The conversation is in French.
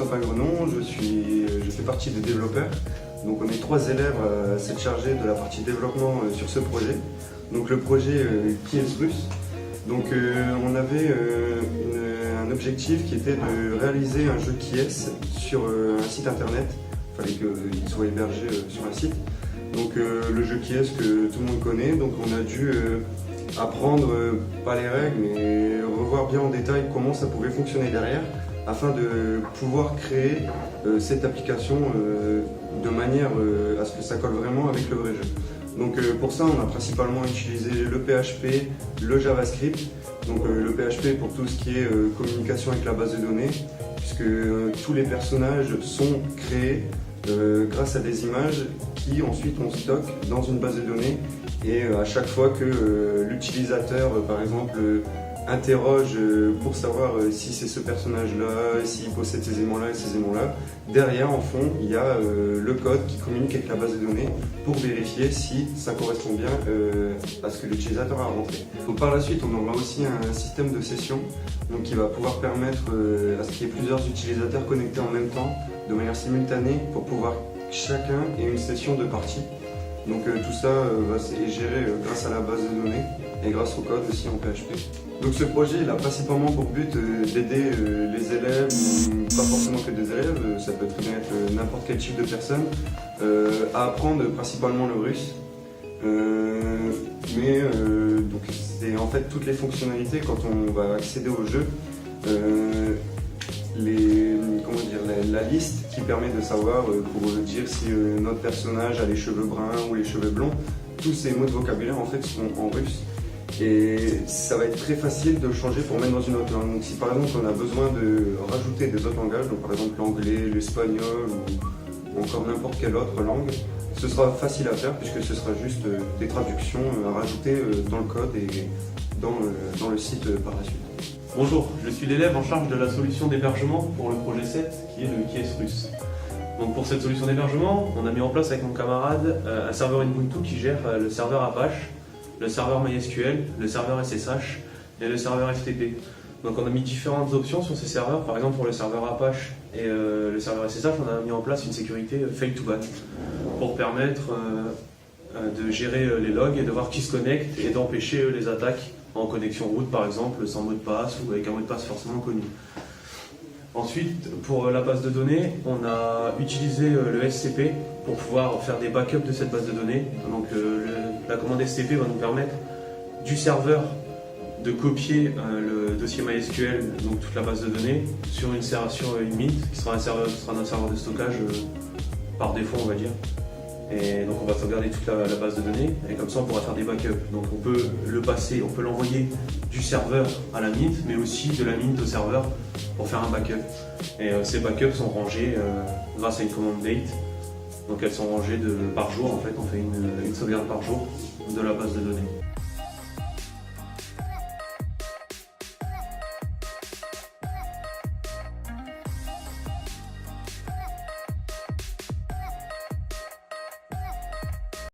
Quentin Grenon, je fais partie des développeurs. Donc on est 3 élèves à s'être chargés de la partie développement sur ce projet. Donc le projet Kies-Russe. Donc on avait un objectif qui était de réaliser un jeu Kies sur un site internet. Il fallait qu'il soit hébergé sur un site. Donc le jeu Kies que tout le monde connaît. Donc on a dû apprendre, pas les règles, mais revoir bien en détail comment ça pouvait fonctionner derrière, afin de pouvoir créer cette application de manière à ce que ça colle vraiment avec le vrai jeu. Donc pour ça, on a principalement utilisé le PHP, le JavaScript. Donc le PHP pour tout ce qui est communication avec la base de données, puisque tous les personnages sont créés grâce à des images qui ensuite on stocke dans une base de données, et à chaque fois que l'utilisateur par exemple interroge pour savoir si c'est ce personnage-là, s'il possède ces éléments-là et ces éléments-là, derrière en fond il y a le code qui communique avec la base de données pour vérifier si ça correspond bien à ce que l'utilisateur a rentré. Donc par la suite on aura aussi un système de session donc, qui va pouvoir permettre à ce qu'il y ait plusieurs utilisateurs connectés en même temps de manière simultanée pour pouvoir chacun ait une session de partie. Donc tout ça est géré grâce à la base de données et grâce au code aussi en PHP. Donc ce projet il a principalement pour but d'aider les élèves, pas forcément que des élèves, ça peut très bien être n'importe quel type de personne, à apprendre principalement le russe. Donc c'est en fait toutes les fonctionnalités quand on va accéder au jeu. La liste qui permet de savoir pour dire si notre personnage a les cheveux bruns ou les cheveux blonds, tous ces mots de vocabulaire en fait sont en russe, et ça va être très facile de le changer pour mettre dans une autre langue. Donc si par exemple on a besoin de rajouter des autres langages, donc par exemple l'anglais, l'espagnol ou encore n'importe quelle autre langue, ce sera facile à faire puisque ce sera juste des traductions à rajouter dans le code et dans le site par la suite. Bonjour, je suis l'élève en charge de la solution d'hébergement pour le projet 7 qui est le Kies-Russe. Donc pour cette solution d'hébergement, on a mis en place avec mon camarade un serveur Ubuntu qui gère le serveur Apache, le serveur MySQL, le serveur SSH et le serveur FTP. Donc on a mis différentes options sur ces serveurs. Par exemple pour le serveur Apache et le serveur SSH, on a mis en place une sécurité fail to ban pour permettre de gérer les logs et de voir qui se connecte et d'empêcher les attaques en connexion route par exemple, sans mot de passe ou avec un mot de passe forcément connu. Ensuite, pour la base de données, on a utilisé le SCP pour pouvoir faire des backups de cette base de données. Donc la commande SCP va nous permettre du serveur de copier le dossier MySQL, donc toute la base de données, sur une Mint, qui sera un serveur de stockage par défaut on va dire. Et donc on va sauvegarder toute la base de données et comme ça on pourra faire des backups. Donc on peut l'envoyer du serveur à la Mint, mais aussi de la Mint au serveur pour faire un backup. Et ces backups sont rangés grâce à une commande date. Donc elles sont rangées par jour en fait, on fait une sauvegarde par jour de la base de données.